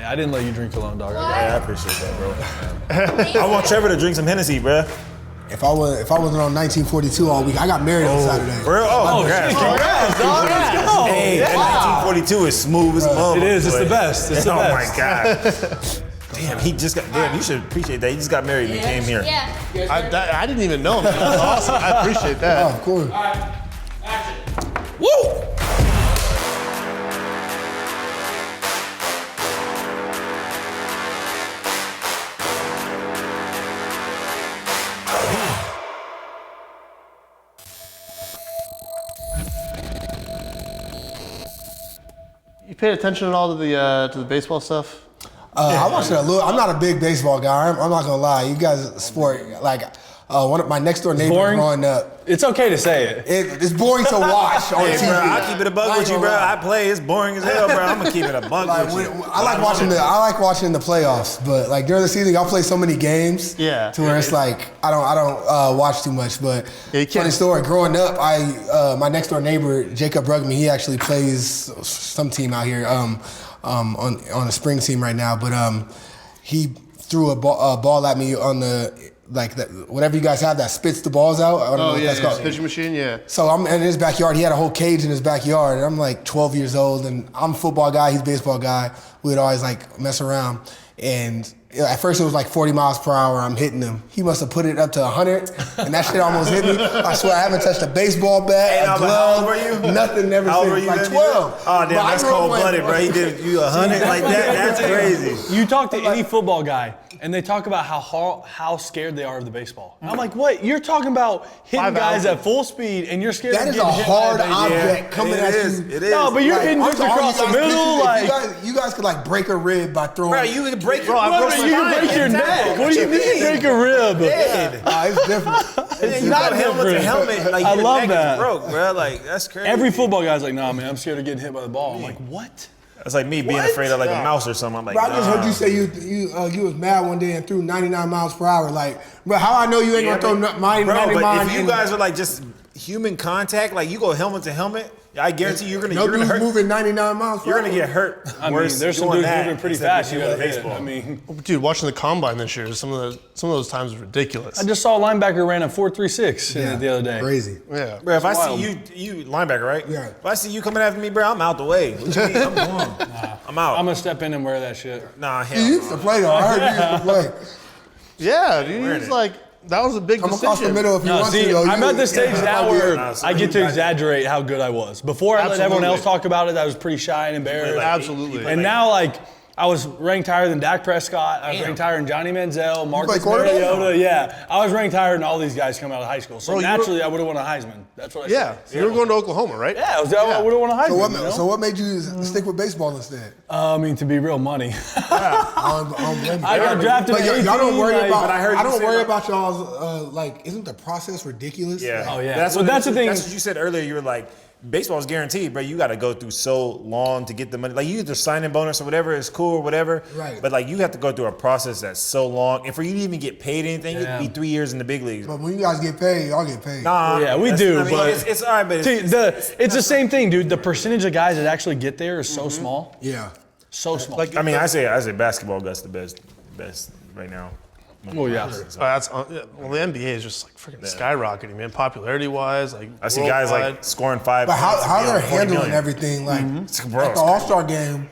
I didn't let you drink alone, dog. Yeah, I appreciate that, bro. I want Trevor to drink some Hennessy, bro. If I wasn't on 1942 all week, I got married on Saturday. Bro, Congrats, dog. Hey, that 1942 is smooth as a mother. It is. It's the best. It's the best. Oh my God. Damn, you should appreciate that. He just got married and came here. Yeah. I didn't even know him. That's awesome. I appreciate that. Oh, of course. All right. Action. Woo! You paid attention at all to the baseball stuff? I watched it a little. I'm not a big baseball guy. I'm not gonna lie. You guys sport like one of my next door neighbors growing up. It's okay to say it. It's boring to watch on TV. Bro, I'll keep it a buck with you, bro. I play. It's boring as hell, bro. I'm gonna keep it a buck with you. I like watching the playoffs, but like during the season, y'all play so many games. Yeah. To where it's like I don't watch too much. But funny story. Growing up, my next door neighbor Jacob Brugman, he actually plays some team out here on a spring team right now. But he threw a ball at me on the. Like that, whatever you guys have that spits the balls out. I don't know what that's called. Pitching machine, yeah. So I'm in his backyard. He had a whole cage in his backyard, and I'm like 12 years old, and I'm a football guy. He's a baseball guy. We'd always like mess around, and at first it was like 40 miles per hour. I'm hitting him. He must have put it up to 100, and that shit almost hit me. I swear I haven't touched a baseball bat, a glove, how old were you? nothing. Never How old since. were you Like then? 12. Oh damn, that's cold-blooded, bro. He did you 100 like that. That's crazy. You talk to any football guy, and they talk about how scared they are of the baseball. And I'm like, what? You're talking about hitting guys at full speed, and you're scared That of is a getting hit hard by a baseball. object coming at you. It is. No, but you're hitting dudes across the middle. Like, you guys could like break a rib by throwing. Bro, you can break your you can break your neck. What do you mean break a rib? It's different. It's not helmet to helmet. Like, I your love neck that. is broke, bro. Like that's crazy. Every football guy's like, nah, man, I'm scared of getting hit by the ball. I'm like, what? It's like me being afraid of like a mouse or something. I'm like, Bro, I just heard you say you was mad one day and threw 99 miles per hour. Like, bro, how I know you ain't gonna throw 99? Bro, but if you guys are like just human contact, like you go helmet to helmet, I guarantee you're gonna hurt. Moving 99 miles per hour. You're gonna get hurt. I mean, there's some dudes moving pretty fast. You gotta hit. baseball. I mean, Dude, watching the combine this year, some of those times are ridiculous. I just saw a linebacker ran a 4.36 the other day. Crazy. Yeah. Bro, if I see you linebacker, right? Yeah. If I see you coming after me, bro, I'm out the way. What you mean? I'm going. I'm out. I'm gonna step in and wear that shit. Nah, hell You used to play though. I heard you used to play. Yeah, dude, he's like, that was a big Come decision. across the middle if you want See, to. Though. I'm at the stage now where I get to you- exaggerate how good I was. Before I let everyone else talk about it, I was pretty shy and embarrassed. Absolutely. And now, like, I was ranked higher than Dak Prescott. I was ranked higher than Johnny Manziel, Marcus quarterback? Mariota. Yeah, I was ranked higher than all these guys coming out of high school. So Bro, naturally, I would have won a Heisman. That's what I Yeah, said. you were going to Oklahoma, right? Yeah, I would have won a Heisman. So what made you stick with baseball instead? I mean, to be real money. I don't blame you. I got drafted But at 18. y'all don't worry like, about. but I heard you don't say worry that- about y'all's like. Isn't the process ridiculous? Yeah. Like, Oh, yeah. That's Well, what that's the thing. That's what you said earlier. You were like, baseball's guaranteed, bro. You got to go through so long to get the money. Like you either signing bonus or whatever is cool or whatever. Right. But like you have to go through a process that's so long, and for you to even get paid anything, Yeah. you'd be 3 years in the big leagues. But when you guys get paid, y'all get paid. Nah, Yeah, we that's- do, I mean, but it's all right. But See, it's the same thing, dude. The percentage of guys that actually get there is so small. Yeah. So small. I mean, I say basketball gets the best right now. well, yeah. Well, the NBA is just like freaking skyrocketing, man. Popularity-wise, like I see guys worldwide. like scoring 5. But how they're 40 handling million. everything, like Bro, at the All-Star game,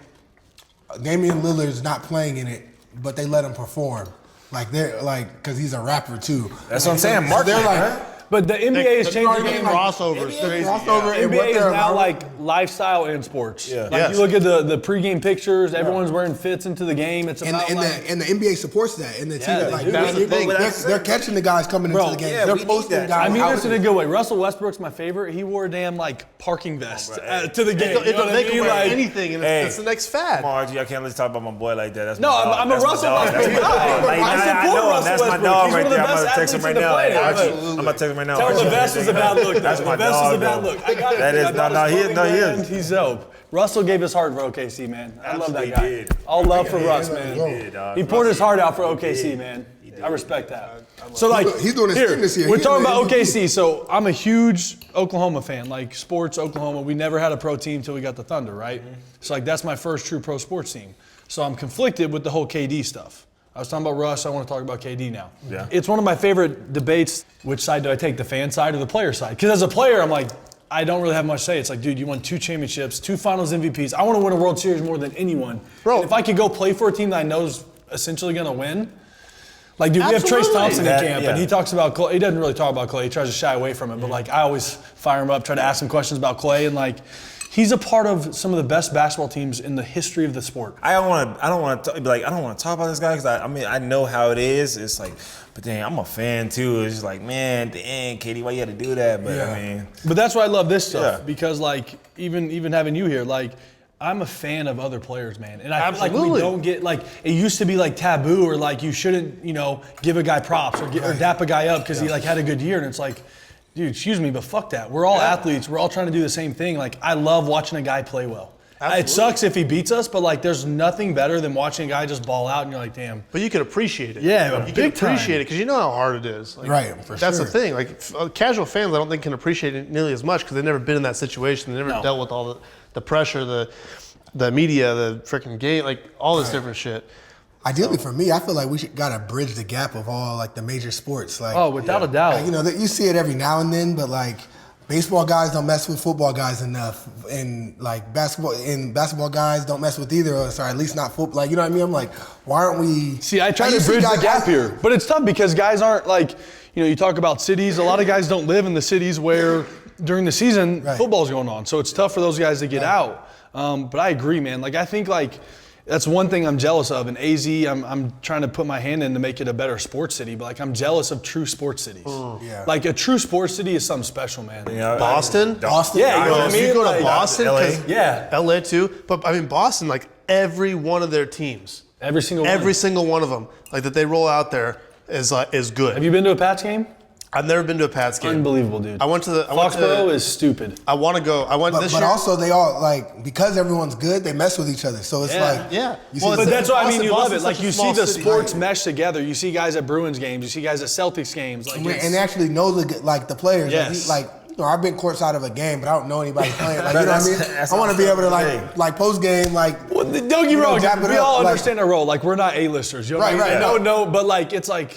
Damian Lillard's not playing in it, but they let him perform. Like they're like, because he's a rapper too. That's what I'm saying. So Marketing, they're like, right? But the NBA is changing the Getting game. crossovers, crazy. crossover and what NBA is they're now allowed- like lifestyle and sports. Yeah. Like Yes. you look at the pregame pictures, everyone's wearing fits into the game. It's about and like, the NBA supports that, and the team they like do. That's the thing. they're catching the guys coming into the game. yeah, They're we need posting that. guys. I mean, out this in a there. good way. Russell Westbrook's my favorite. He wore a damn like parking vest to the game. They can wear Like, anything, and Hey. it's the next fad. Come on, RG, I can't let you talk about my boy like that. That's No, my dog. I'm a That's my Russell dog. That's my Westbrook dog. guy. Like, I support I know him. Russell That's my Westbrook. dog He's right one of the there. I'm best gonna text him athletes right in the now. Hey, planet. Archie, Absolutely. I'm gonna text him right now. Tell him Archie, the vest was a bad look. That's The my vest dog, was a bad though. look. I got it. That is- I got no, his he is- clothing no, he is. brand. He's dope. Russell gave his heart for OKC, man. I love that Absolutely guy. did. All love for He Russ, did, man. he did, dog. He poured his heart out for OKC, man. I respect that. So like, He's doing his thing this year. We're He's talking doing about OKC. So I'm a huge Oklahoma fan, like sports Oklahoma. We never had a pro team until we got the Thunder, right? So like that's my first true pro sports team. So I'm conflicted with the whole KD stuff. I was talking about Russ. I want to talk about KD now. Yeah. It's one of my favorite debates. Which side do I take, the fan side or the player side? Because as a player, I'm like, I don't really have much to say. It's like, dude, you won 2 championships, 2 finals MVPs. I want to win a World Series more than anyone. Bro. And if I could go play for a team that I know is essentially going to win, like, dude, we have Trace Absolutely. Thompson in That- camp, yeah. and he talks about Clay. He doesn't really talk about Clay. He tries to shy away from it. But, like, I always fire him up, try to ask him questions about Clay. And, like, he's a part of some of the best basketball teams in the history of the sport. I don't want to be like, I don't want to talk about this guy because I mean, I know how it is. It's like, but dang, I'm a fan too. It's just like, man, dang, Katie, why you had to do that? But I mean, But that's why I love this stuff. Yeah. Because, like, even having you here, like, I'm a fan of other players, man. And I feel like we Absolutely. don't get, like, it used to be, like, taboo or, like, you shouldn't, give a guy props or dap a guy up because he, like, had a good year. And it's like, dude, excuse me, but fuck that. We're all athletes. We're all trying to do the same thing. Like, I love watching a guy play well. It sucks if he beats us, but, like, there's nothing better than watching a guy just ball out and you're like, damn. But you can appreciate it. Yeah, you big can appreciate time. it because you know how hard it is. Like, Right, for That's sure. the thing. Like casual fans, I don't think can appreciate it nearly as much because they've never been in that situation. They never dealt with all the pressure, the media, the freaking game, like all this different shit. Ideally for me, I feel like we gotta bridge the gap of all like the major sports. Like, Oh, without a doubt. like, that you see it every now and then, but like baseball guys don't mess with football guys enough, and like basketball guys don't mess with either. Or sorry, at least not football. Like, you know what I mean? I'm like, why aren't we? See, I try like, to you see bridge the guys- gap here, but it's tough because guys aren't like, you talk about cities. A lot of guys don't live in the cities where during the season football's going on, so it's tough for those guys to get out. But I agree, man. Like, I think like that's one thing I'm jealous of. In AZ, I'm trying to put my hand in to make it a better sports city, but like I'm jealous of true sports cities. Yeah. Like a true sports city is something special, man. Boston? Boston. Yeah, you know what I mean? You go to Like, Boston, LA. 'cause- Yeah. LA too. But I mean, Boston, like every one of their teams, Every single every one. single one of them, like that they roll out there is good. Have you been to a Pats game? I've never been to a Pats game. Unbelievable, dude. I went to the. Foxborough is stupid. I want to go. I went this But year. also they all like, because everyone's good, they mess with each other. So it's like, yeah. you see Well, But that's what I mean. You love Boston's it. Like such a you see small the city. sports Right. mesh together. You see guys at Bruins games. You see guys at Celtics games. Like and they actually know the players. Yes. I've been courtside of a game, but I don't know anybody playing. Like, you know what I That's- mean? that's I want to be able to awesome. like post game, like. Well, don't get me wrong. dap it We up, all like- understand our role. Like we're not A-listers. You know what I Right, mean? right. No, but like it's like,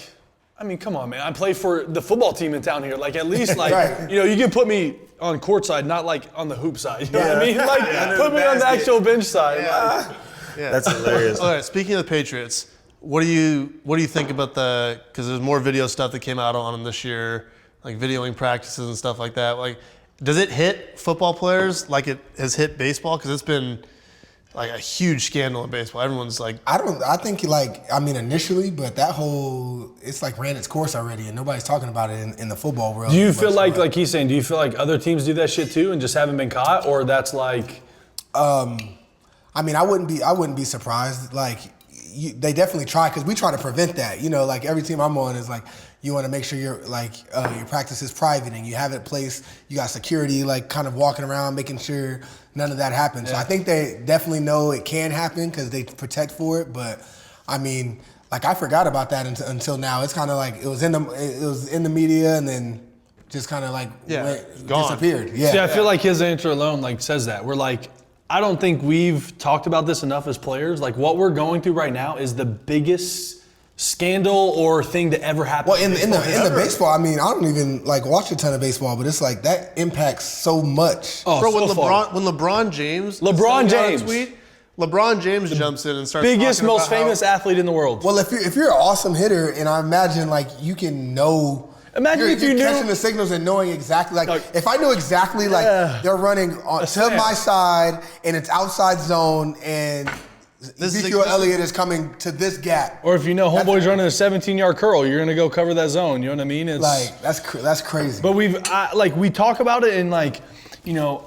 I mean, come on, man. I play for the football team in town here. Like at least like Right. you can put me on court side, not like on the hoop side. You know what I mean? Like Under put the me on the basket. actual bench side. Like, Yeah. that's hilarious. All right. Speaking of the Patriots, what do you think about because there's more video stuff that came out on them this year, like videoing practices and stuff like that. Like, does it hit football players like it has hit baseball? Because it's been like a huge scandal in baseball. Everyone's like, I think initially, but that whole, it's like ran its course already and nobody's talking about it in the football world. do you as feel much, like he's saying? Do you feel like other teams do that shit too and just haven't been caught, or that's like? I wouldn't be surprised. Like, they definitely try, because we try to prevent that. Like every team I'm on is like, you want to make sure your practice is private and you have it placed. You got security, like kind of walking around, making sure none of that happens. So I think they definitely know it can happen because they protect for it. But I mean, like I forgot about that until now. It's kind of like it was in the media and then just kind of like gone. disappeared. Yeah. See, I feel like his answer alone like says that. We're like, I don't think we've talked about this enough as players. Like what we're going through right now is the biggest scandal or thing to ever happen. Well, in the baseball, I mean, I don't even like watch a ton of baseball, but it's like that impacts so much. Oh, bro, so far. when LeBron James James. LeBron James jumps in and starts Biggest, talking most about famous athlete in the world. Well, if you're an awesome hitter, and I imagine like you can know. Imagine if you you're knew- catching the signals and knowing exactly like if I knew exactly like Yeah. they're running to snap. my side and it's outside zone and Ezekiel Elliott is coming to this gap. Or if you know homeboy's running a 17-yard curl, you're gonna go cover that zone. You know what I mean? It's Like that's crazy. But we talk about it and like,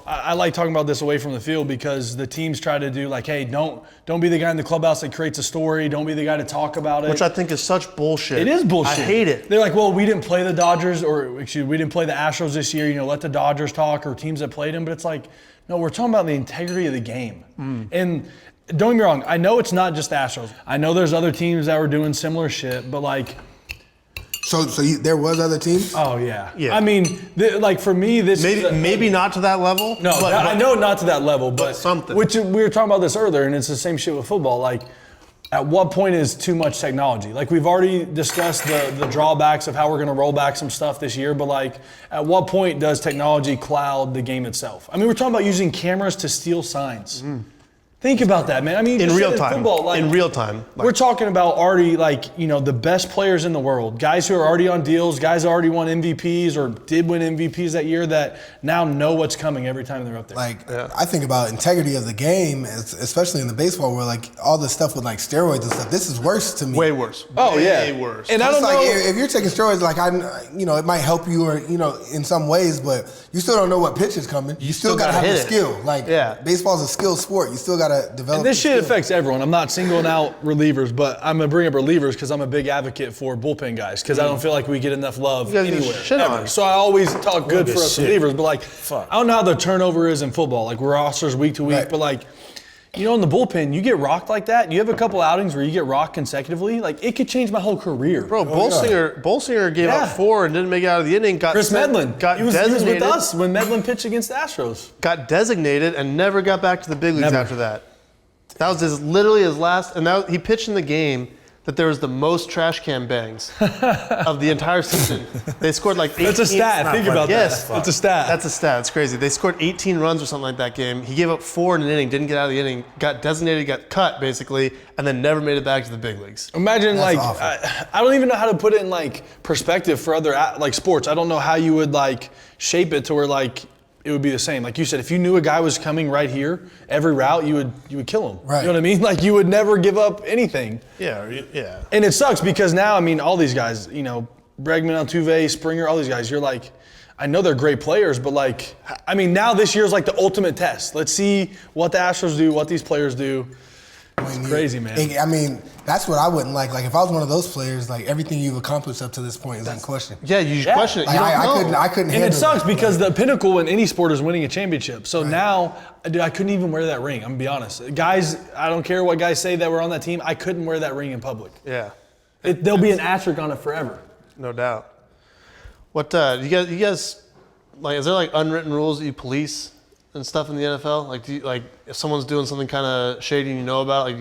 I like talking about this away from the field because the teams try to do like, hey, don't be the guy in the clubhouse that creates a story. Don't be the guy to talk about it. Which I think is such bullshit. It is bullshit. I hate it. They're like, well, we didn't play the Dodgers, we didn't play the Astros this year. Let the Dodgers talk or teams that played them. But it's like, no, we're talking about the integrity of the game. And don't get me wrong, I know it's not just the Astros. I know there's other teams that were doing similar shit, but like, there was other teams? Oh yeah. Yeah. I mean, like for me, this Maybe not to that level. No, I know not to that level, but something. Which we were talking about this earlier, and it's the same shit with football. Like, at what point is too much technology? Like, we've already discussed the drawbacks of how we're going to roll back some stuff this year, but like, at what point does technology cloud the game itself? I mean, we're talking about using cameras to steal signs. Think about that, man. I mean, In real time. football, like, In real time. we're talking about already, like, you know, the best players in the world, guys who are already on deals, guys who already won MVPs or did win MVPs that year that now know what's coming every time they're up there. Like, I think about integrity of the game, especially in the baseball where, like, all the stuff with, like, steroids and stuff, this is worse to me. Way worse. Oh, yeah. Way worse. And I don't It's know. like, if you're taking steroids, like, it might help you or, in some ways, but you still don't know what pitch is coming. You still got to have hit the it. skill. Like, baseball's a skill sport. You still got to develop And this the shit skill. affects everyone. I'm not singling out relievers, but I'm going to bring up relievers because I'm a big advocate for bullpen guys because I don't feel like we get enough love guys get anywhere. shit ever. on. So I always talk good for us relievers, but like, Fuck. I don't know how the turnover is in football. Like, we're rosters week to week, Right. but like, in the bullpen, you get rocked like that, you have a couple outings where you get rocked consecutively, like, it could change my whole career. Bro, Bolsinger gave Yeah. up 4 and didn't make it out of the inning. Chris Medlin, got he was designated. with us when Medlin pitched against the Astros. Got designated and never got back to the big leagues Never. after that. That was literally his last, and he pitched in the game that there was the most trash can bangs of the entire season. They scored like 18. That's a stat. Think about Yes. that. It's a stat. That's a stat. It's crazy. They scored 18 runs or something like that game. He gave up 4 in an inning, didn't get out of the inning, got designated, got cut basically, and then never made it back to the big leagues. Imagine, That's like, awful. I don't even know how to put it in, like, perspective for other, like, sports. I don't know how you would, like, shape it to where, like, it would be the same. Like you said, if you knew a guy was coming right here, every route, you would kill him. Right. You know what I mean? Like, you would never give up anything. Yeah. And it sucks because now, I mean, all these guys, Bregman, Altuve, Springer, all these guys, you're like, I know they're great players, but like, I mean, now this year's like the ultimate test. Let's see what the Astros do, what these players do. It's crazy, man. I mean, that's what I wouldn't like. Like, if I was one of those players, like, everything you've accomplished up to this point is in question. Yeah, you Yeah. question it. Like, You don't know. I couldn't And handle it sucks that. because the pinnacle in any sport is winning a championship. So now, dude, I couldn't even wear that ring. I'm gonna be honest. Guys, I don't care what guys say that were on that team. I couldn't wear that ring in public. Yeah, There'll be an asterisk on it forever. no doubt. What you guys like? Is there like unwritten rules that you police and stuff in the NFL? Like, if someone's doing something kind of shady and you know about, like,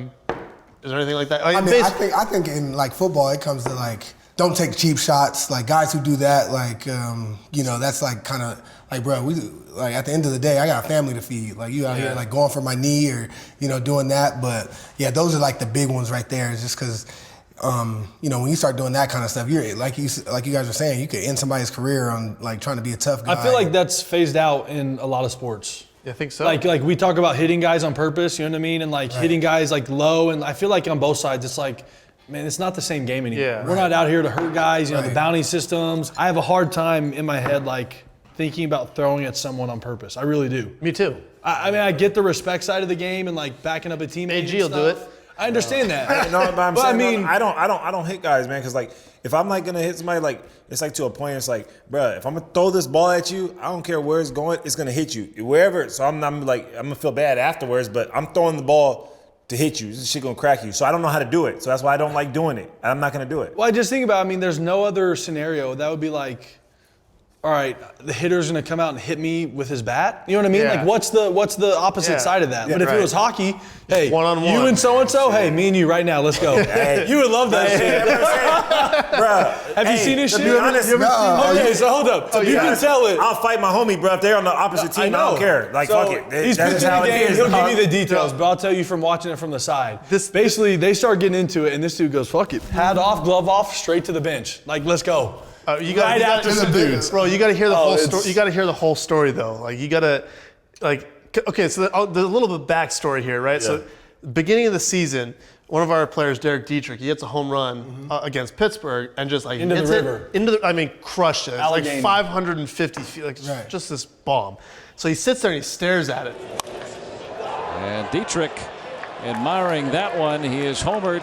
is there anything like that? Like, I mean, I think in like football, it comes to like, don't take cheap shots. Like, guys who do that, like, that's like kind of like, bro, like, at the end of the day, I got a family to feed. Like, you out here like going for my knee or doing that. But yeah, those are like the big ones right there. It's just because. When you start doing that kind of stuff, you're like you guys were saying, you could end somebody's career on like trying to be a tough guy. I feel like that's phased out in a lot of sports. I think so. Like we talk about hitting guys on purpose, you know what I mean? And like hitting guys like low. And I feel like on both sides, it's like, man, it's not the same game anymore. Yeah. We're not out here to hurt guys, the bounty systems. I have a hard time in my head, like thinking about throwing at someone on purpose. I really do. Me too. I mean, I get the respect side of the game and like backing up a teammate. AG will do it. I understand that. No, but I'm But saying, I mean, I don't hit guys, man, because like if I'm like gonna hit somebody, like it's like to a point, it's like, bruh, if I'm gonna throw this ball at you, I don't care where it's going, it's gonna hit you wherever. So I'm gonna feel bad afterwards, but I'm throwing the ball to hit you. This shit gonna crack you. So I don't know how to do it. So that's why I don't like doing it. I'm not gonna do it. well, I just think about, I mean, there's no other scenario that would be like, all right, the hitter's gonna come out and hit me with his bat. You know what I mean? Yeah. Like, what's the opposite Yeah. side of that? Yeah, but if it right. was hockey, hey, One-on-one. you and so-and-so, hey, me and you right now, let's go. You would love that shit. Bruh, Have you seen his to shit? be honest, Okay, so hold up. So you can tell it. I'll fight my homie, bro. If they're on the opposite team, I don't care. Like, So, fuck it. He's That's pitching how the it game. is, He'll dog. give you the details, but I'll tell you from watching it from the side. Basically, they start getting into it, and this dude goes, fuck it. Hat off, glove off, straight to the bench. Like, let's go. Right after some dudes. Bro, you got to hear the whole it's- story. You got to hear the whole story though. Like, you got to, like, okay. So there's a little bit of backstory here, right? So, beginning of the season, one of our players, Derek Dietrich, he hits a home run against Pittsburgh and just like Into the hits river. crushed it. It's like Allegheny. 550 feet, like just this bomb. So he sits there and he stares at it. And Dietrich admiring that one. He is homered.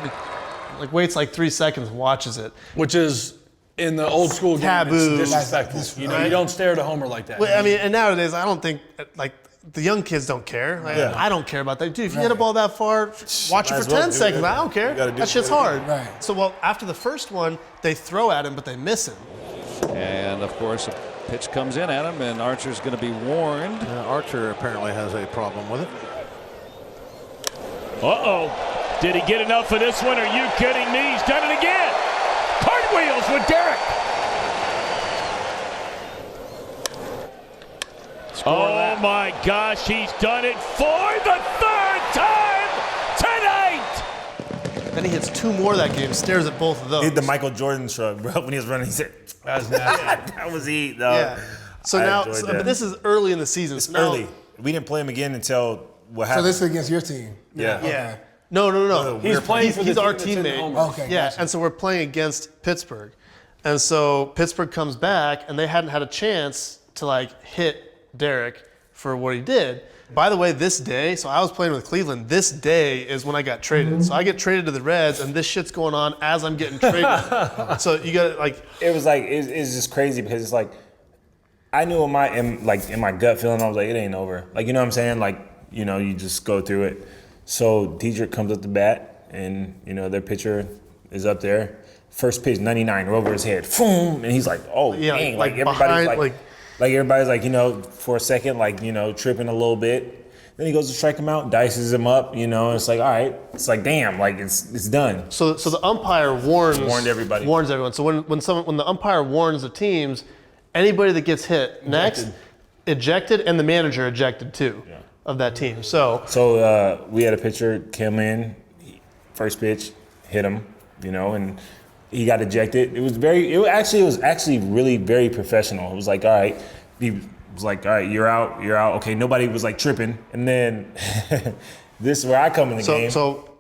Like, waits like 3 seconds, watches it. Which is, in the old school game, Taboo. it's disrespectful. You know, you don't stare at a homer like that. Well, I mean, and nowadays, I don't think, like, the young kids don't care. Like, I don't care about that. Dude, if you hit a ball that far, watch it for 10 seconds. I don't care. That shit's hard. Right. So, well, after the first one, they throw at him, but they miss him. And, of course, a pitch comes in at him, and Archer's going to be warned. Archer apparently has a problem with it. Uh-oh. Did he get enough for this one? Are you kidding me? He's done it again. Cartwheels with Derek. Oh, my gosh. He's done it for the third time tonight. Then he hits 2 more that game, stares at both of those. He did the Michael Jordan shrug, bro, when he was running. He said, That was nasty. that was heat, though. Yeah. So now, but this is early in the season. It's so now, early. We didn't play him again until what So happened. this is against your team. Yeah. Yeah. No. He's playing for the He's our team that's in the teammate. home run. Okay. Yeah, gotcha. and so we're playing against Pittsburgh. And so Pittsburgh comes back, and they hadn't had a chance to, like, hit Derek for what he did. By the way, this day, so I was playing with Cleveland. This day is when I got traded. So I get traded to the Reds, and this shit's going on as I'm getting traded. So you got to, like... It was like, it's just crazy because it's like, I knew in my gut feeling, I was like, it ain't over. Like, you know what I'm saying? Like, you know, you just go through it. So Dietrich comes up the bat, and, you know, their pitcher is up there. First pitch, 99, over his head. Boom! And he's like, oh, Yeah, dang. like Like, everybody's behind, like everybody's like, you know, for a second, like, you know, tripping a little bit. Then he goes to strike him out, dices him up, you know, and it's like, all right. It's like, damn, like, it's done. So the umpire warns everybody. Warns everyone. So when the umpire warns the teams, anybody that gets hit next, ejected, and the manager ejected too of that team. So we had a pitcher come in, first pitch, hit him, you know, and he got ejected. It was actually really very professional. It was like, all right, he was like, all right, you're out. Okay, nobody was like tripping. And then this is where I come in the game. So,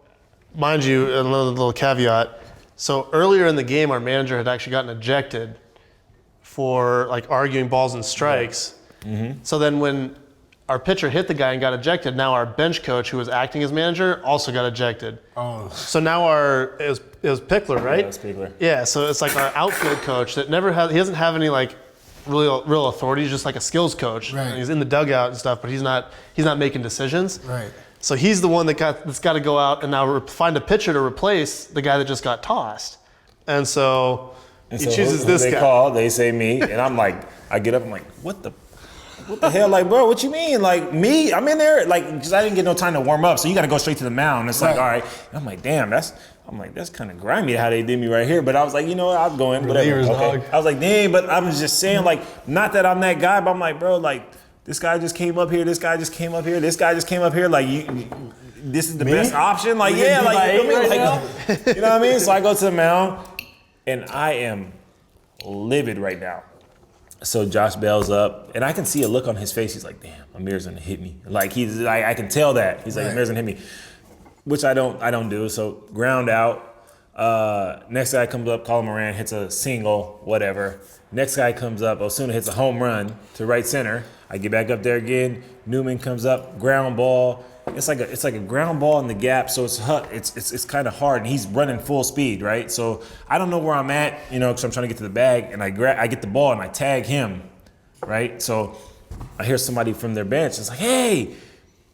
mind you, another little caveat. So earlier in the game, our manager had actually gotten ejected for like arguing balls and strikes. Mm-hmm. So then when our pitcher hit the guy and got ejected, now our bench coach, who was acting as manager, also got ejected. Oh. So now it was Pickler, right? Yeah, it was Pickler. Yeah, so it's like our outfield coach that he doesn't have any like real authority. He's just like a skills coach. Right. And he's in the dugout and stuff, but he's not making decisions. Right. So he's the one that's got to go out and now find a pitcher to replace the guy that just got tossed. And so he chooses this guy. They call, they say me, and I'm like, I get up, I'm like, what the hell? Like, bro, what you mean? Like, me? I'm in there? Like, because I didn't get no time to warm up, so you got to go straight to the mound. It's like, all right. And I'm like, damn, that's kind of grimy how they did me right here. But I was like, you know what? I'll go in, whatever. Okay. I was like, dang, but I was just saying, like, not that I'm that guy, but I'm like, bro, like, this guy just came up here, this guy just came up here, this guy just came up here. Like, this is the best option? Like, yeah, like, you know what I mean? You know what I mean? So I go to the mound, and I am livid right now. So Josh Bell's up, and I can see a look on his face. He's like, "Damn, Amir's gonna hit me." Like I can tell that. He's like, "Amir's gonna hit me," which I don't do. So ground out. Next guy comes up, Colin Moran hits a single, whatever. Next guy comes up, Osuna hits a home run to right center. I get back up there again. Newman comes up, ground ball. It's like a ground ball in the gap, so it's kind of hard, and he's running full speed, right? So I don't know where I'm at, you know, because I'm trying to get to the bag, and I get the ball and I tag him, right? So I hear somebody from their bench. It's like, hey,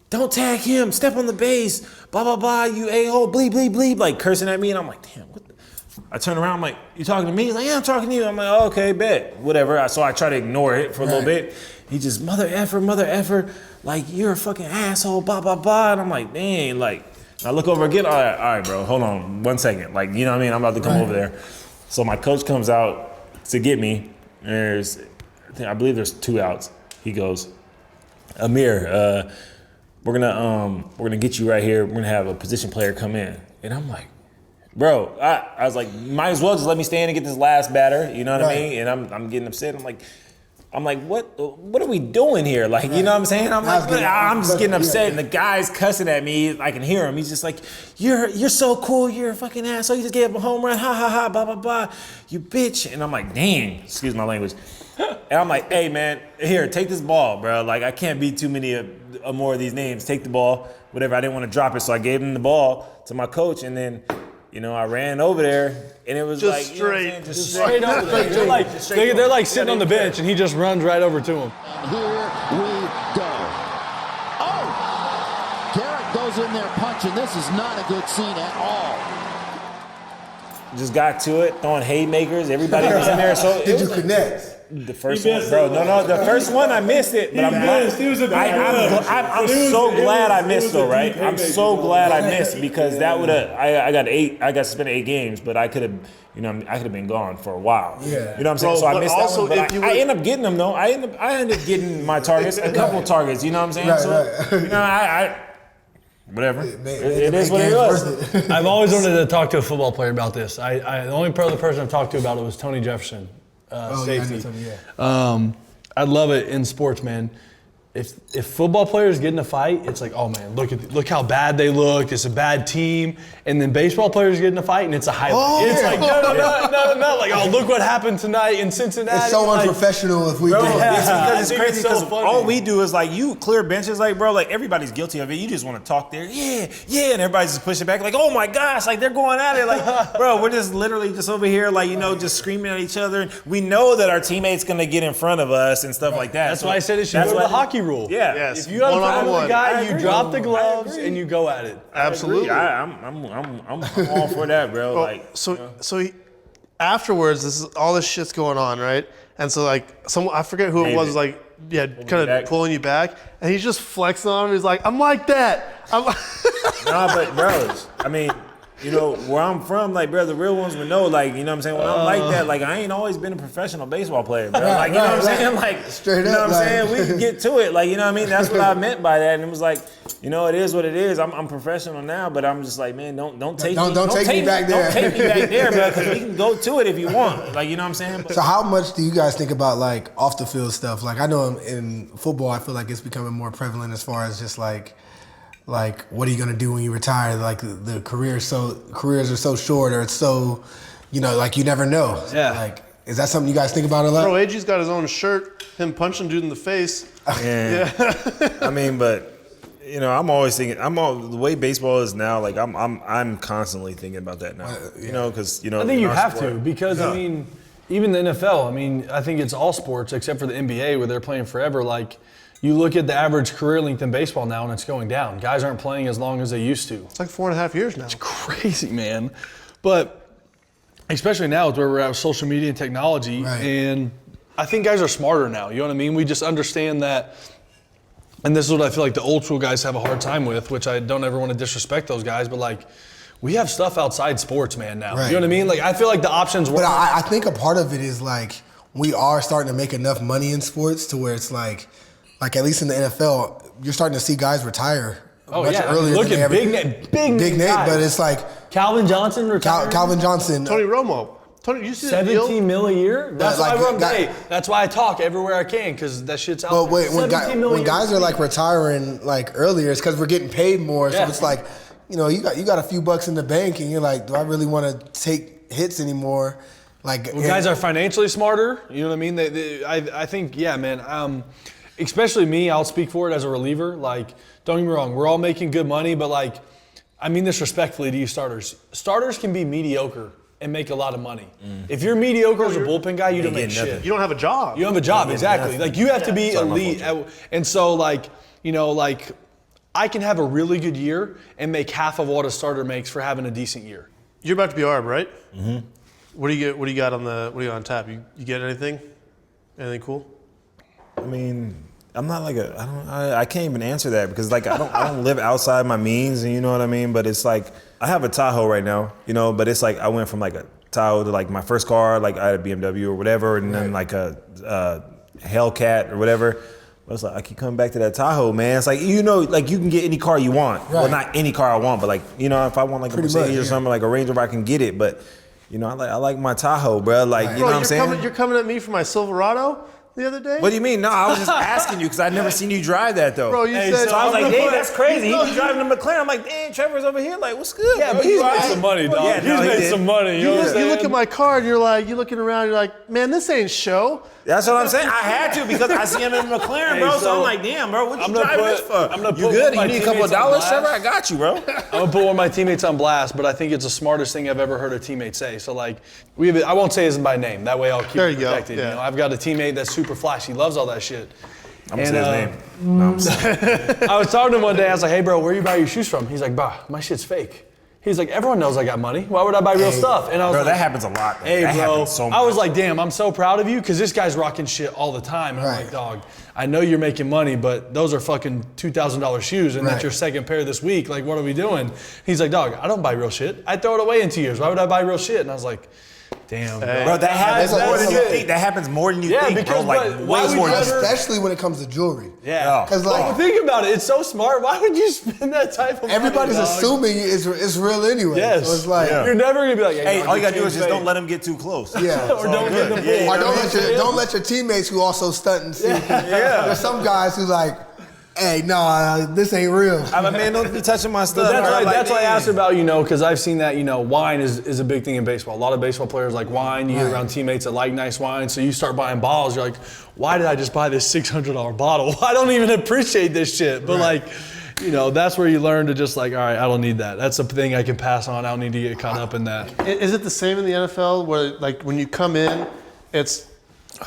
don't tag him, step on the base, blah blah blah, you a-hole, bleep bleep bleep, like cursing at me, and I'm like, damn, what? I turn around, I'm like, you talking to me? He's like, yeah, I'm talking to you. I'm like, oh, okay, bet, whatever. So I try to ignore it for a little bit. He just mother effer. Like, you're a fucking asshole, blah, blah, blah. And I'm like, dang, like, I look over again, all right, bro, hold on 1 second. Like, you know what I mean? I'm about to come over there. So my coach comes out to get me. I believe there's 2 outs. He goes, Amir, we're gonna get you right here. We're gonna have a position player come in. And I'm like, bro, I was like, might as well just let me stand and get this last batter. You know what I mean? And I'm getting upset. I'm like, what are we doing here? Like, you know what I'm saying? I'm just getting upset, and the guy's cussing at me. I can hear him. He's just like, you're so cool. You're a fucking asshole. You just gave up a home run. Ha, ha, ha, blah, blah, blah. You bitch. And I'm like, dang, excuse my language. And I'm like, hey, man, here, take this ball, bro. Like, I can't beat too many more of these names. Take the ball, whatever. I didn't want to drop it, so I gave him the ball to my coach, and then, you know, I ran over there, and it was just like, straight, you know just straight over there. They're like sitting on the bench, and he just runs right over to him. Here we go. goes in there punching. This is not a good scene at all. Just got to it, throwing haymakers. Everybody was in there. So Did you connect? The first one, bro. No. The first one I missed it, but I'm so glad I missed though, right? I'm so glad I missed because that would have. I got suspended 8 games, but I could have. I could have been gone for a while. Yeah. You know what I'm saying? So I missed that one, but I end up getting them though. I end up getting my targets, a couple targets. You know what I'm saying? Right, so right. I whatever. It is what it was. I've always wanted to talk to a football player about this. The only other person I've talked to about it was Tony Jefferson, safety. I'd love it in sports, man. If football players get in a fight, it's like, oh man, look how bad they looked. It's a bad team. And then baseball players get in a fight, and it's a highlight. It's like no. Like, oh, look what happened tonight in Cincinnati. It's so unprofessional if we do Because it's crazy because funny. all we do is like you clear benches, like bro, like everybody's guilty of it. You just want to talk there, yeah, and everybody's just pushing back, like, oh my gosh, like they're going at it, like, bro, we're just literally just over here, like just screaming at each other. We know that our teammate's gonna get in front of us and stuff like that. That's why I said it should go to the hockey rule. Yeah. Yes. If you have a problem with One-on-one. the guy, you drop the gloves and you go at it. Absolutely. I'm all for that, bro. Well, like so afterwards, all this shit's going on, right? And so like I forget who it was, like kind of pulling you back, and he's just flexing on him. He's like, I'm like that. Nah, but bro, I mean, where I'm from, like, bro, the real ones would know, like, you know what I'm saying? When I'm like that, like, I ain't always been a professional baseball player, bro. Like, you know what I'm saying? Like, straight you know up, what I'm saying? We can get to it, like, you know what I mean? That's what I meant by that, and it was like, it is what it is. I'm professional now, but I'm just like, man, don't take me back there. Don't take me back there, bro, because we can go to it if you want. Like, you know what I'm saying? But, So how much do you guys think about like off the field stuff? Like I know in football, I feel like it's becoming more prevalent as far as just like what are you gonna do when you retire? Like the careers are so short, or it's so, like you never know. Yeah. Like, is that something you guys think about a lot? Bro, AG's got his own shirt, him punching dude in the face. yeah. I mean, but I'm always thinking. The way baseball is now. Like I'm constantly thinking about that now. Because I think you have to because I mean, even the NFL. I mean, I think it's all sports except for the NBA where they're playing forever. Like, you look at the average career length in baseball now, and it's going down. Guys aren't playing as long as they used to. It's like 4.5 years now. It's crazy, man. But especially now with where we're at with social media and technology, right. And I think guys are smarter now. You know what I mean? We just understand that. And this is what I feel like the old school guys have a hard time with, which I don't ever want to disrespect those guys, but like, we have stuff outside sports, man, now. Right. You know what I mean? Like, I feel like the options But were. I think a part of it is like we are starting to make enough money in sports to where it's like at least in the NFL, you're starting to see guys retire much earlier look than at they big ever. Big name, guys. but it's like Calvin Johnson retired. Calvin Johnson. Tony Romo. Tony, you see that deal? $17 million a year? That's like, why that's why I talk everywhere I can, because that shit's out But there. when guys are like retiring like earlier, it's because we're getting paid more. So it's like, you got a few bucks in the bank, and you're like, do I really want to take hits anymore? Like, guys are financially smarter. You know what I mean? I think, yeah, man. Especially me, I'll speak for it as a reliever. Like, don't get me wrong, we're all making good money, but like, I mean this respectfully to you starters. Starters can be mediocre and make a lot of money. If you're mediocre as a bullpen guy, you don't make shit. You don't have a job. You don't have a job, exactly. Like, you have to be elite. And so, like, I can have a really good year and make half of what a starter makes for having a decent year. You're about to be ARB, right? Mm-hmm. What do you got on tap? You get anything? Anything cool? I mean, I'm not like I can't even answer that because like I don't live outside my means, and you know what I mean. But it's like I have a Tahoe right now, but it's like I went from like a Tahoe to like my first car, like I had a BMW or whatever, and then like a Hellcat or whatever. But it's like I keep coming back to that Tahoe, man. It's like like you can get any car you want. Right. Well, not any car I want, but like if I want like a Mercedes or something, like a Range Rover, I can get it. But I like my Tahoe, bro. Like you know what I'm saying? You're coming at me for my Silverado the other day? What do you mean? No, I was just asking you because I'd never seen you drive that though. Bro, you said so I was like, Dave, that's crazy. He was driving the McLaren. I'm like, damn, Trevor's over here. Like, what's good? Yeah, bro? but he's made some money, dog. Yeah, he's made some money. You know what I'm saying? You look at my car and you're looking around, you're like, man, this ain't show. That's what I'm saying. I had to because I see him in the McLaren, bro. So I'm like, damn, bro, what you driving this for? You good? You need a couple of dollars, Trevor? I got you, bro. I'm gonna put one of my teammates on blast, but I think it's the smartest thing I've ever heard a teammate say. So like, I won't say his by name. That way I'll keep it protected. Yeah. I've got a teammate that's super flashy, loves all that shit. I'm gonna say his name. No, I'm sorry. I was talking to him one day. I was like, "Hey, bro, where you buy your shoes from?" He's like, "Bah, my shit's fake." He's like, "Everyone knows I got money. Why would I buy real stuff?" And I was Bro, like, that happens a lot. Man. Hey, that bro. happens so much. I was like, "Damn, I'm so proud of you because this guy's rocking shit all the time." And I'm like, "Dog, I know you're making money, but those are fucking $2,000 shoes, and that's your second pair this week. Like, what are we doing?" He's like, "Dog, I don't buy real shit. I throw it away in 2 years. Why would I buy real shit?" And I was like, "Damn, bro, that happens more than you think. That happens more than you think, because, bro. Like, why way would more you than ever- Especially when it comes to jewelry. Yeah, because like think about it. It's so smart. Why would you spend that type of everybody's money, dog? assuming it's real anyway. Yes. So it's like You're never gonna be like, Hey, all you gotta do your is just chain's don't let them get too close. yeah. or don't get the Yeah, Or yeah. don't let your teammates who also stunt and see. There's some guys who like, hey, no, this ain't real. I'm like, man, don't be touching my stuff. That's why I asked about, because I've seen that, wine is a big thing in baseball. A lot of baseball players like wine. You get around teammates that like nice wine, so you start buying bottles. You're like, why did I just buy this $600 bottle? I don't even appreciate this shit. But that's where you learn to just like, all right, I don't need that. That's a thing I can pass on. I don't need to get caught up in that. Is it the same in the NFL where like when you come in,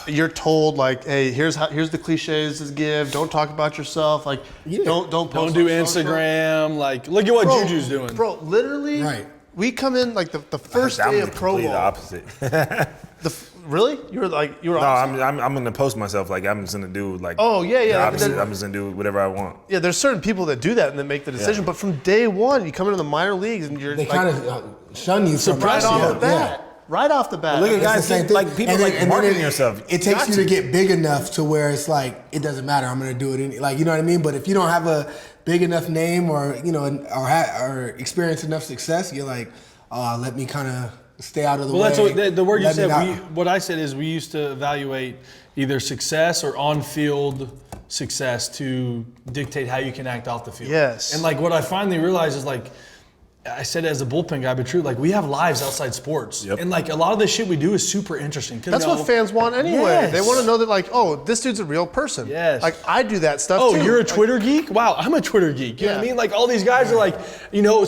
you're told like, hey, here's the cliches to give. Don't talk about yourself. Like, don't post. Don't do on social. Instagram. Like, look at what Juju's doing. Bro, literally, we come in like the first day of Pro Bowl. The opposite. Really? You were No, I'm gonna post myself. Like, I'm just gonna do like. Oh yeah. The opposite. I'm just gonna do whatever I want. Yeah, there's certain people that do that and then make the decision. But from day one, you come into the minor leagues and They kind of shun you from right off the bat. Right off the bat. Look at guys, the same thing. like people And marketing yourself. It takes you to get big enough to where it's like it doesn't matter. I'm gonna do it. Like, you know what I mean? But if you don't have a big enough name or or experience enough success, you're like, let me kind of stay out of the way. Well, that's what the word you said. not- What I said is we used to evaluate either success or on-field success to dictate how you can act off the field. Yes. And like what I finally realized is like, I said it as a bullpen guy, but true, like we have lives outside sports. Yep. And like a lot of the shit we do is super interesting. That's what fans want anyway. Yes. They want to know that like, oh, this dude's a real person. Yes. Like I do that stuff Oh, too. you're a Twitter geek? Wow, I'm a Twitter geek. You know what I mean? Like all these guys are like,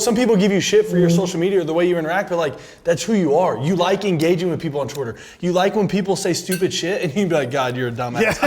some people give you shit for your social media or the way you interact, but like that's who you are. You like engaging with people on Twitter. You like when people say stupid shit and you be like, God, you're a dumbass.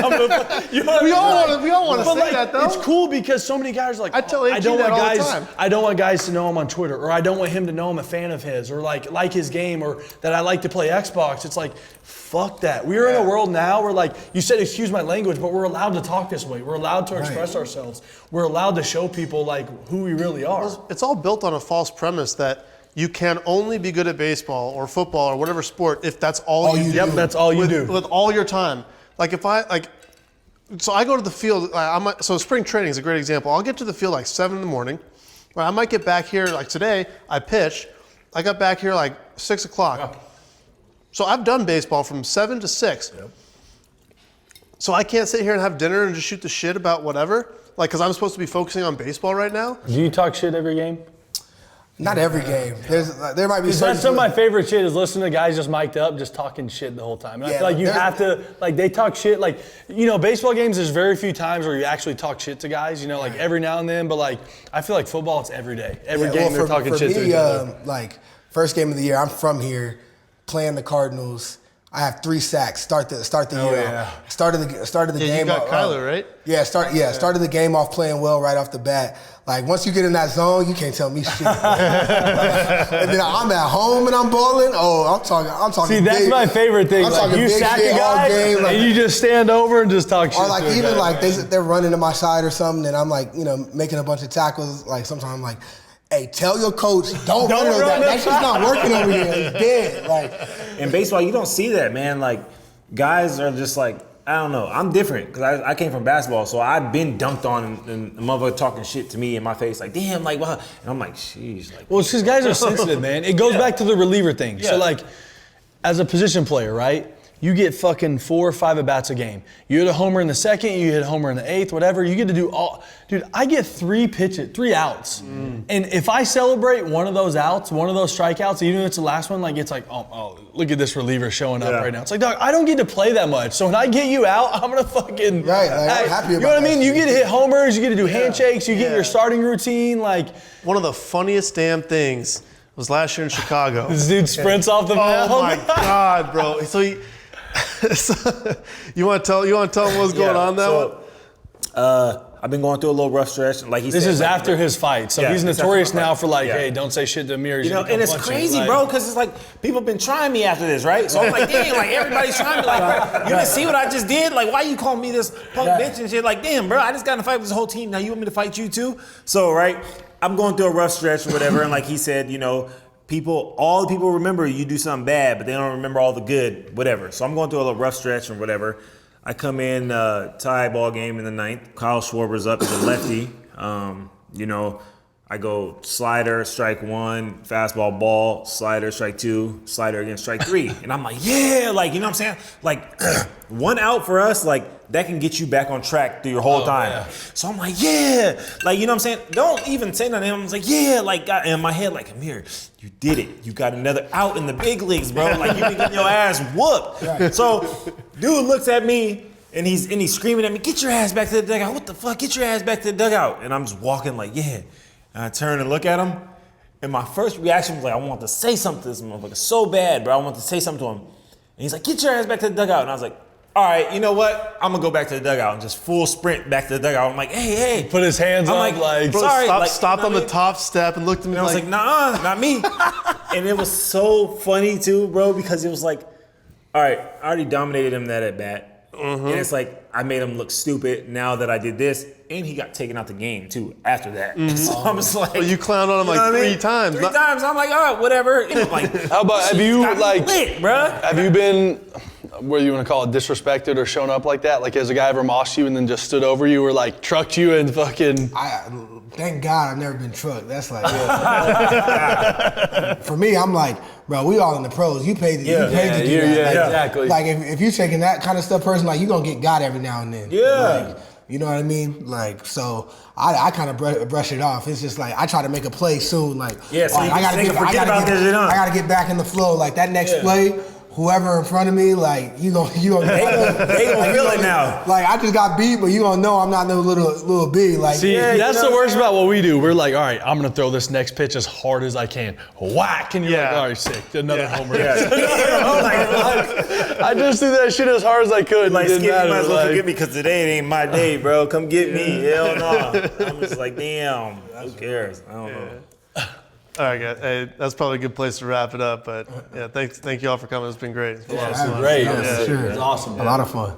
Yeah. We all want to say that though. It's cool because so many guys are like, I tell AG that all the time. I don't want guys to know I'm on Twitter, or I don't want him to know I'm a fan of his, or like his game, or that I like to play Xbox. It's like, fuck that. We're in a world now where like, you said excuse my language, but we're allowed to talk this way. We're allowed to express ourselves. We're allowed to show people like who we really are. It's all built on a false premise that you can only be good at baseball or football or whatever sport if that's all you do. Yep, that's all you do. With all your time. Like if so I go to the field, so spring training is a great example. I'll get to the field like 7 in the morning. I might get back here, like today, I pitch. I got back here like 6 o'clock. Oh. So I've done baseball from 7 to 6. Yep. So I can't sit here and have dinner and just shoot the shit about whatever, like, because I'm supposed to be focusing on baseball right now. Do you talk shit every game? Not every game. There might be certain. That's some of my favorite shit is listening to guys just mic'd up, just talking shit the whole time. And I feel like you have to, like, they talk shit. Like, baseball games, there's very few times where you actually talk shit to guys, like every now and then. But, like, I feel like football, it's every day. Every game they're talking shit to each other. Like, first game of the year, I'm from here, playing the Cardinals. I have 3 sacks. Start the year. Yeah. Started the game. You got Kyler, right? Yeah, started the game off playing well right off the bat. Like once you get in that zone, you can't tell me shit. And then I'm at home and I'm balling. Oh, I'm talking. See, that's big, my favorite thing. I'm like talking you big sack a shit all guy game, like, and you just stand over and just talk shit. or like to a even guy. like they're running to my side or something, and I'm like making a bunch of tackles. Like sometimes I'm like, hey, tell your coach don't run over that. That shit's not working over here. It's dead. Like in baseball, you don't see that, man. Like guys are just like, I don't know. I'm different because I came from basketball, so I've been dunked on and the motherfucker talking shit to me in my face, like, damn, like, wow. And I'm like, sheesh. Like, well, it's because guys are sensitive, man. It goes back to the reliever thing. Yeah. So, like, as a position player, right, you get fucking 4 or 5 at-bats a game. You hit a homer in the second, you hit a homer in the 8th, whatever. You get to do all. Dude, I get 3 outs. And if I celebrate one of those outs, one of those strikeouts, even if it's the last one, like, it's like, oh, look at this reliever showing up right now. It's like, dog, I don't get to play that much. So when I get you out, I'm going to fucking. Right, like, I'm happy about you know what I mean? that You shit. get to hit homers, you get to do handshakes, you get your starting routine. Like, One of the funniest damn things was last year in Chicago. this dude sprints off the mound. Oh my God, bro! So you want to tell him what's going on now? I've been going through a little rough stretch. Like he said, This is like, after his fight, so he's notorious now for hey, don't say shit to Amir. You know, and it's crazy, bro, because it's like people have been trying me after this, right? So I'm like, damn, like everybody's trying me. Like, bro, you didn't see what I just did? Like, why you calling me this punk bitch and shit? Like, damn, bro, I just got in a fight with this whole team. Now you want me to fight you too? So, right, I'm going through a rough stretch or whatever, and like he said, you know, all the people remember you do something bad, but they don't remember all the good, whatever. So I'm going through a little rough stretch or whatever. I come in, tie ball game in the 9th. Kyle Schwarber's up as a lefty. You know, I go slider, strike 1, fastball, ball, slider, strike 2, slider again, strike 3. And I'm like, yeah, like, you know what I'm saying? Like, 1 out for us, like, that can get you back on track through your whole time. Yeah. So I'm like, yeah. Like, you know what I'm saying? Don't even say nothing. I was like, yeah. Like, in my head, like, Amir, you did it. You got another out in the big leagues, bro. Like, you been getting your ass whooped. Right. So, dude looks at me, and he's screaming at me, get your ass back to the dugout. What the fuck? Get your ass back to the dugout. And I'm just walking like, yeah. And I turn and look at him, and my first reaction was like, I want to say something to this motherfucker so bad, bro. I want to say something to him. And he's like, get your ass back to the dugout. And I was like, all right, you know what? I'm going to go back to the dugout and just full sprint back to the dugout. I'm like, hey. Put his hands up like bro, sorry. Stopped on the top step and looked at me and I was like, nah, not me. And it was so funny too, bro, because it was like, all right, I already dominated him that at bat. Mm-hmm. And it's like, I made him look stupid now that I did this. And he got taken out the game, too, after that. Mm-hmm. So I'm just like... Well, you clowned on him like 3 times. 3 times. I'm like, all right, whatever. And I'm like, how about, have you, like... lit, bruh. Have you been, whether you want to call it disrespected or shown up like that? Like, has a guy ever mossed you and then just stood over you or, like, trucked you and fucking... Thank God I've never been trucked. That's like... For me, I'm like, bro, we all in the pros. You paid to do that. Yeah, exactly. Like, if you're taking that kind of stuff person, like, you're going to get got every now and then. Yeah. Like, you know what I mean? Like, so I kind of brush it off. It's just like I try to make a play soon. Like, yeah, so I gotta get back in the flow. Like that next play, whoever in front of me, like you gonna they gonna feel it now. Like I just got beat, but you gonna know I'm not no little B. Like, see, that's the worst about what we do. We're like, all right, I'm gonna throw this next pitch as hard as I can. Whack, and you're like, all right, sick, another homer. I just threw that shit as hard as I could. Like, Skip, you might as well forget me because today it ain't my day, bro. Come get me. Hell no. I'm just like, damn. Who cares? I don't know. All right, guys. Hey, that's probably a good place to wrap it up. But yeah, thank you all for coming. It's been great. It's been great. Sure. It's awesome. A lot of fun.